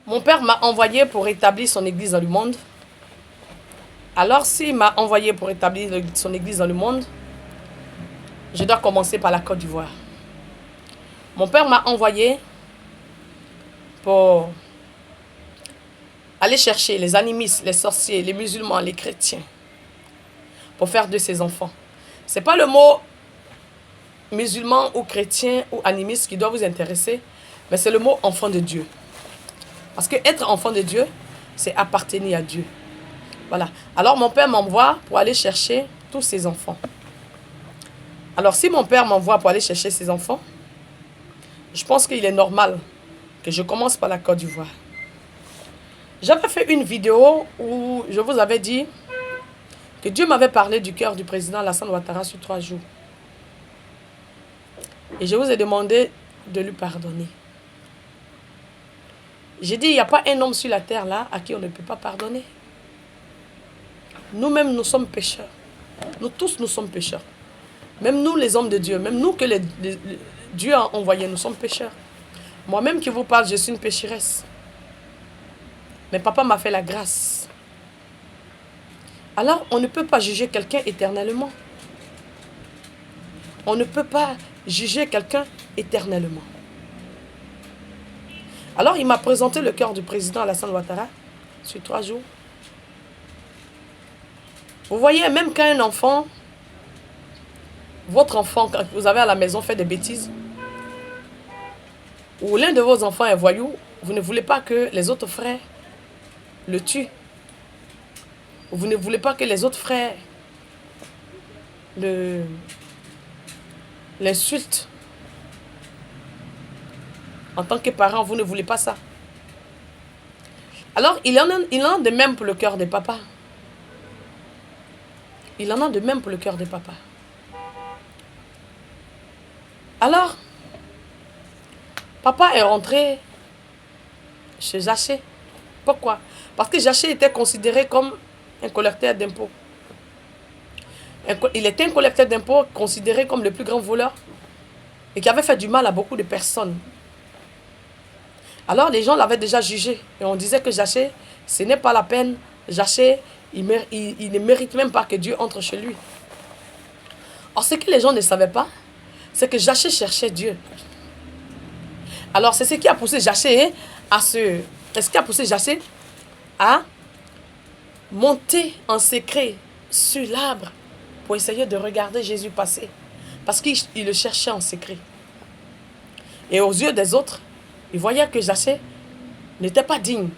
Mon père m'a envoyé pour établir son église dans le monde. Alors, s'il m'a envoyé pour établir son église dans le monde, je dois commencer par la Côte d'Ivoire. Mon père m'a envoyé pour aller chercher les animistes, les sorciers, les musulmans, les chrétiens, pour faire de ses enfants. Ce n'est pas le mot musulman ou chrétien ou animiste qui doit vous intéresser, mais c'est le mot enfant de Dieu. Parce que être enfant de Dieu, c'est appartenir à Dieu. Voilà. Alors mon père m'envoie pour aller chercher tous ses enfants. Alors si mon père m'envoie pour aller chercher ses enfants, je pense qu'il est normal que je commence par la Côte d'Ivoire. J'avais fait une vidéo où je vous avais dit que Dieu m'avait parlé du cœur du président Alassane Ouattara sur 3 jours. Et je vous ai demandé de lui pardonner. J'ai dit, il n'y a pas un homme sur la terre là à qui on ne peut pas pardonner. Nous-mêmes, nous sommes pécheurs. Nous tous, nous sommes pécheurs. Même nous, les hommes de Dieu, même nous que Dieu a envoyés, nous sommes pécheurs. Moi-même qui vous parle, je suis une pécheresse. Mais papa m'a fait la grâce. Alors, on ne peut pas juger quelqu'un éternellement. On ne peut pas juger quelqu'un éternellement. Alors, il m'a présenté le cœur du président Alassane Ouattara sur 3 jours. Vous voyez, même quand un enfant, votre enfant, quand vous avez à la maison, fait des bêtises, ou l'un de vos enfants est voyou, vous ne voulez pas que les autres frères le tuent. Vous ne voulez pas que les autres frères l'insultent. En tant que parent, vous ne voulez pas ça. Alors, il en a de même pour le cœur des papas. Il en a de même pour le cœur des papas. Alors, papa est rentré chez Jaché. Pourquoi? Parce que Jaché était considéré comme un collecteur d'impôts. Il était un collecteur d'impôts considéré comme le plus grand voleur et qui avait fait du mal à beaucoup de personnes. Alors les gens l'avaient déjà jugé et on disait que Jaché, ce n'est pas la peine. Jaché, il ne mérite même pas que Dieu entre chez lui. Or, ce que les gens ne savaient pas, c'est que Jaché cherchait Dieu. Alors, c'est ce qui a poussé Jaché à monter en secret sur l'arbre pour essayer de regarder Jésus passer. Parce qu'il le cherchait en secret. Et aux yeux des autres, il voyait que Jaché n'était pas digne.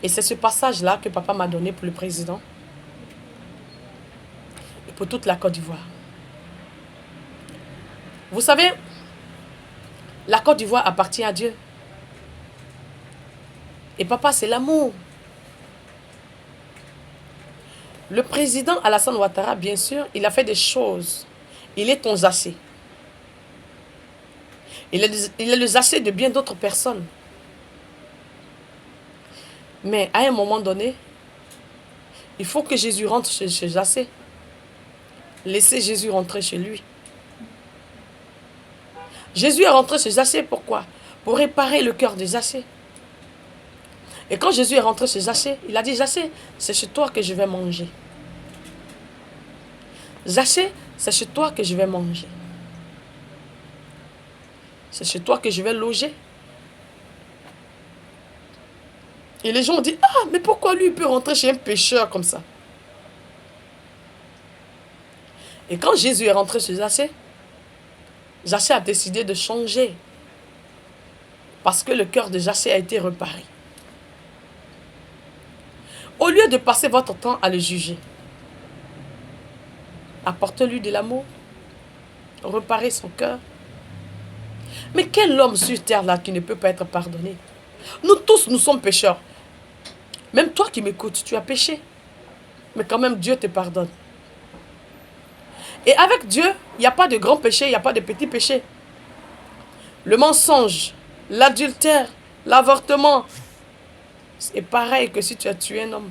Et c'est ce passage-là que papa m'a donné pour le président et pour toute la Côte d'Ivoire. Vous savez, la Côte d'Ivoire appartient à Dieu. Et papa, c'est l'amour. Le président Alassane Ouattara, bien sûr, il a fait des choses. Il est ton Jaché. Il est le Jaché de bien d'autres personnes. Mais à un moment donné, il faut que Jésus rentre chez Jaché. Laissez Jésus rentrer chez lui. Jésus est rentré chez Jaché, pourquoi? Pour réparer le cœur de Jaché. Et quand Jésus est rentré chez Jaché, il a dit, Jaché, c'est chez toi que je vais manger. Jaché, c'est chez toi que je vais manger. C'est chez toi que je vais loger. Et les gens ont dit, ah, mais pourquoi lui peut rentrer chez un pécheur comme ça? Et quand Jésus est rentré chez Jaché, Jaché a décidé de changer. Parce que le cœur de Jaché a été réparé. Au lieu de passer votre temps à le juger, apportez-lui de l'amour, réparez son cœur. Mais quel homme sur terre là qui ne peut pas être pardonné? Nous tous, nous sommes pécheurs. Même toi qui m'écoutes, tu as péché. Mais quand même, Dieu te pardonne. Et avec Dieu, il n'y a pas de grand péché, il n'y a pas de petit péché. Le mensonge, l'adultère, l'avortement, c'est pareil que si tu as tué un homme.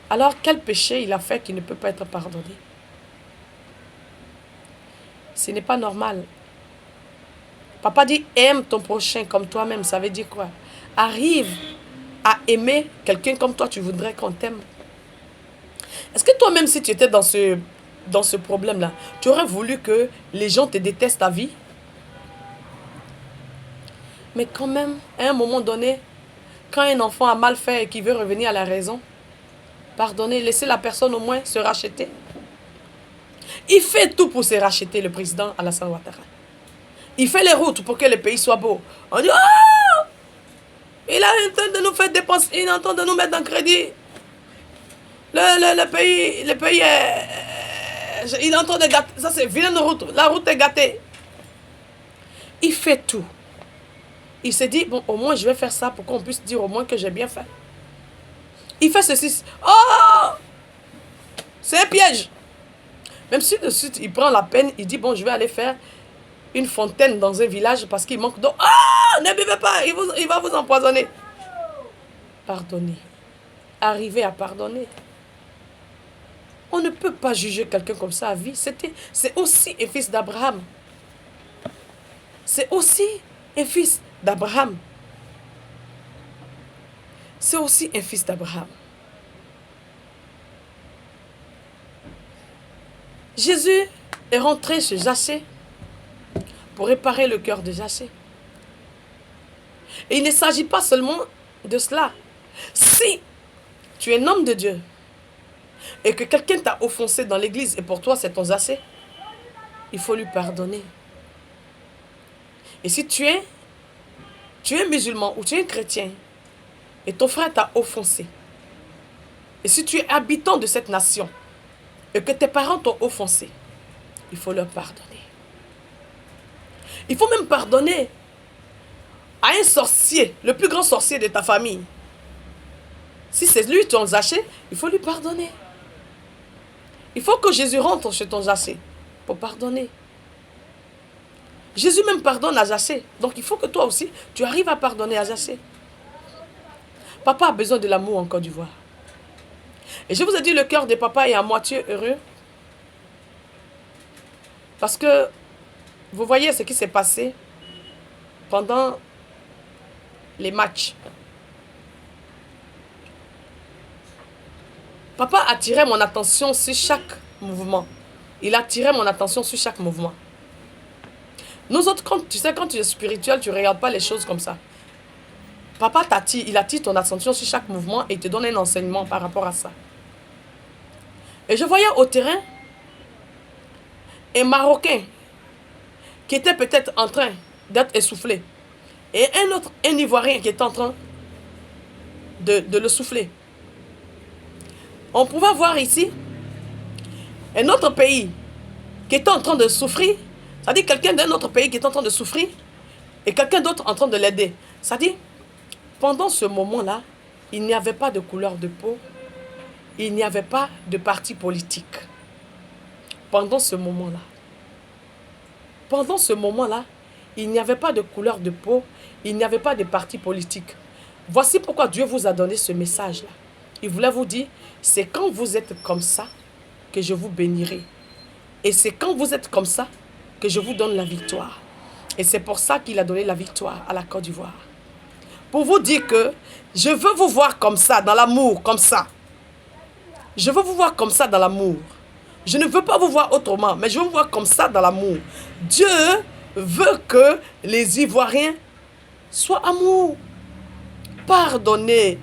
Alors, quel péché il a fait qui ne peut pas être pardonné? Ce n'est pas normal. Papa dit, aime ton prochain comme toi-même. Ça veut dire quoi? Arrive à aimer quelqu'un comme toi, tu voudrais qu'on t'aime. Est-ce que toi-même, si tu étais dans ce problème-là, tu aurais voulu que les gens te détestent ta vie? Mais quand même, à un moment donné, quand un enfant a mal fait et qu'il veut revenir à la raison, pardonnez, laissez la personne au moins se racheter. Il fait tout pour se racheter, le président Alassane Ouattara. Il fait les routes pour que le pays soit beau. On dit, oh, il est en train de nous faire dépenser, il est en train de nous mettre en crédit. Le pays est... Il est en train de gâter. Ça, c'est vilaine route. La route est gâtée. Il fait tout. Il s'est dit, bon, au moins, je vais faire ça pour qu'on puisse dire au moins que j'ai bien fait. Il fait ceci. Oh! C'est un piège. Même si de suite, il prend la peine, il dit, bon, je vais aller faire une fontaine dans un village parce qu'il manque d'eau. Oh! Ne buvez pas, il va vous empoisonner. Pardonnez. Arrivez à pardonner. On ne peut pas juger quelqu'un comme ça à vie. C'est aussi un fils d'Abraham. C'est aussi un fils d'Abraham. C'est aussi un fils d'Abraham. Jésus est rentré chez Jachée pour réparer le cœur de Jachée. Et il ne s'agit pas seulement de cela. Si tu es un homme de Dieu et que quelqu'un t'a offensé dans l'église et pour toi c'est ton Jachée, il faut lui pardonner. Et si tu es musulman ou tu es un chrétien et ton frère t'a offensé, et si tu es habitant de cette nation et que tes parents t'ont offensé, il faut leur pardonner. Il faut même pardonner à un sorcier, le plus grand sorcier de ta famille. Si c'est lui ton Jachée, il faut lui pardonner. Il faut que Jésus rentre chez ton Jachée pour pardonner. Jésus même pardonne à Jachée. Donc il faut que toi aussi, tu arrives à pardonner à Jachée. Papa a besoin de l'amour en Côte d'Ivoire. Et je vous ai dit, le cœur des papas est à moitié heureux. Parce que vous voyez ce qui s'est passé pendant les matchs. Papa attirait mon attention sur chaque mouvement. Il attirait mon attention sur chaque mouvement. Nous autres, quand tu es spirituel, tu ne regardes pas les choses comme ça. Papa t'attire, il attire ton attention sur chaque mouvement et il te donne un enseignement par rapport à ça. Et je voyais au terrain un Marocain qui était peut-être en train d'être essoufflé. Et un Ivoirien qui était en train de le souffler. On pouvait voir ici un autre pays qui était en train de souffrir. C'est-à-dire quelqu'un d'un autre pays qui est en train de souffrir et quelqu'un d'autre en train de l'aider. C'est-à-dire, pendant ce moment-là, il n'y avait pas de couleur de peau, il n'y avait pas de parti politique. Pendant ce moment-là. Pendant ce moment-là, il n'y avait pas de couleur de peau, il n'y avait pas de parti politique. Voici pourquoi Dieu vous a donné ce message-là. Il voulait vous dire, c'est quand vous êtes comme ça que je vous bénirai. Et c'est quand vous êtes comme ça que je vous donne la victoire. Et c'est pour ça qu'il a donné la victoire à la Côte d'Ivoire. Pour vous dire que je veux vous voir comme ça, dans l'amour, comme ça. Je veux vous voir comme ça dans l'amour. Je ne veux pas vous voir autrement, mais je veux vous voir comme ça dans l'amour. Dieu veut que les Ivoiriens soient amour. Pardonnez.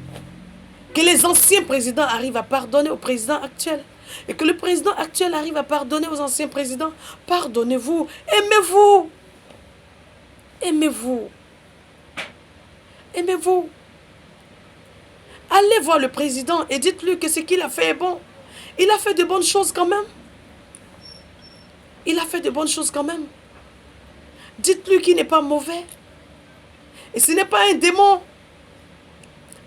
Que les anciens présidents arrivent à pardonner au président actuel. Et que le président actuel arrive à pardonner aux anciens présidents. Pardonnez-vous. Aimez-vous. Aimez-vous. Aimez-vous. Allez voir le président et dites-lui que ce qu'il a fait est bon. Il a fait de bonnes choses quand même. Il a fait de bonnes choses quand même. Dites-lui qu'il n'est pas mauvais. Et ce n'est pas un démon.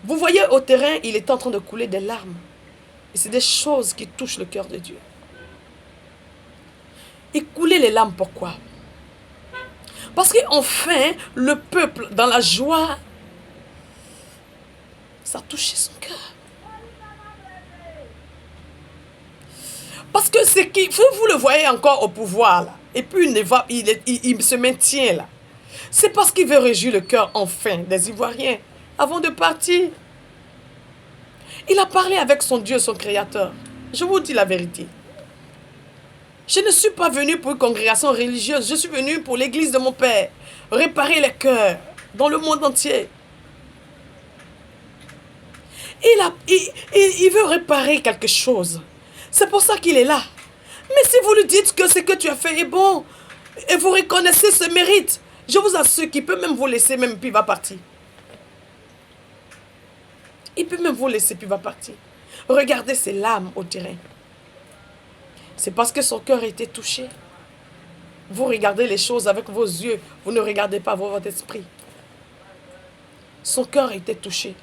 Vous voyez au terrain, il est en train de couler des larmes. Et c'est des choses qui touchent le cœur de Dieu. Et couler les larmes, pourquoi? Parce qu'enfin, le peuple, dans la joie, ça a touché son cœur. Parce que vous le voyez encore au pouvoir, là. Et puis il se maintient, là. C'est parce qu'il veut réjouir le cœur enfin des Ivoiriens avant de partir. Il a parlé avec son Dieu, son Créateur. Je vous dis la vérité. Je ne suis pas venu pour une congrégation religieuse. Je suis venu pour l'église de mon Père. Réparer les cœurs dans le monde entier. Il veut réparer quelque chose. C'est pour ça qu'il est là. Mais si vous lui dites que ce que tu as fait est bon, et vous reconnaissez ce mérite, je vous assure qu'il peut même vous laisser, même puis il va partir. Il peut même vous laisser, puis il va partir. Regardez ses larmes au terrain. C'est parce que son cœur a été touché. Vous regardez les choses avec vos yeux, vous ne regardez pas votre esprit. Son cœur a été touché.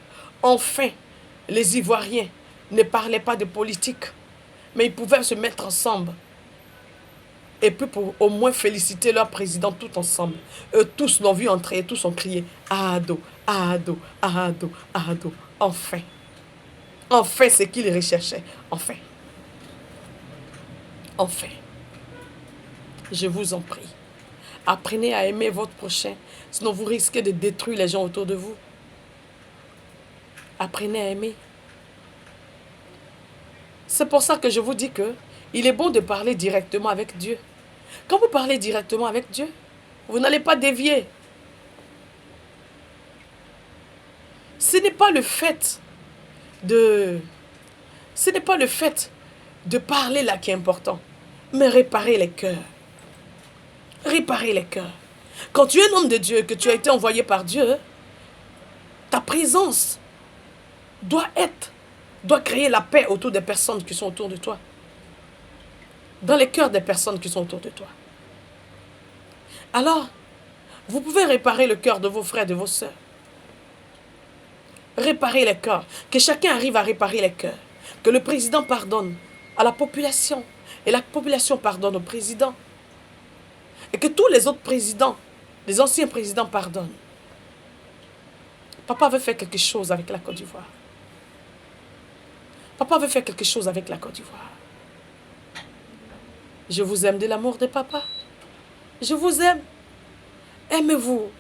Enfin, les Ivoiriens ne parlaient pas de politique, mais ils pouvaient se mettre ensemble. Et puis pour au moins féliciter leur président tout ensemble. Eux tous l'ont vu entrer, tous ont crié « Ahado, Ahado, Ahado, Ahado ». Enfin. Enfin, c'est qu'ils recherchaient. Enfin. Enfin. Je vous en prie. Apprenez à aimer votre prochain, sinon vous risquez de détruire les gens autour de vous. Apprenez à aimer. C'est pour ça que je vous dis que il est bon de parler directement avec Dieu. Quand vous parlez directement avec Dieu, vous n'allez pas dévier. Ce n'est pas le fait de parler là qui est important, mais réparer les cœurs. Réparer les cœurs. Quand tu es un homme de Dieu, que tu as été envoyé par Dieu, ta présence doit créer la paix autour des personnes qui sont autour de toi. Dans les cœurs des personnes qui sont autour de toi. Alors, vous pouvez réparer le cœur de vos frères et de vos sœurs. Réparer les cœurs. Que chacun arrive à réparer les cœurs. Que le président pardonne à la population. Et la population pardonne au président. Et que tous les autres présidents, les anciens présidents pardonnent. Papa veut faire quelque chose avec la Côte d'Ivoire. Papa veut faire quelque chose avec la Côte d'Ivoire. Je vous aime de l'amour de papa. Je vous aime. Aimez-vous.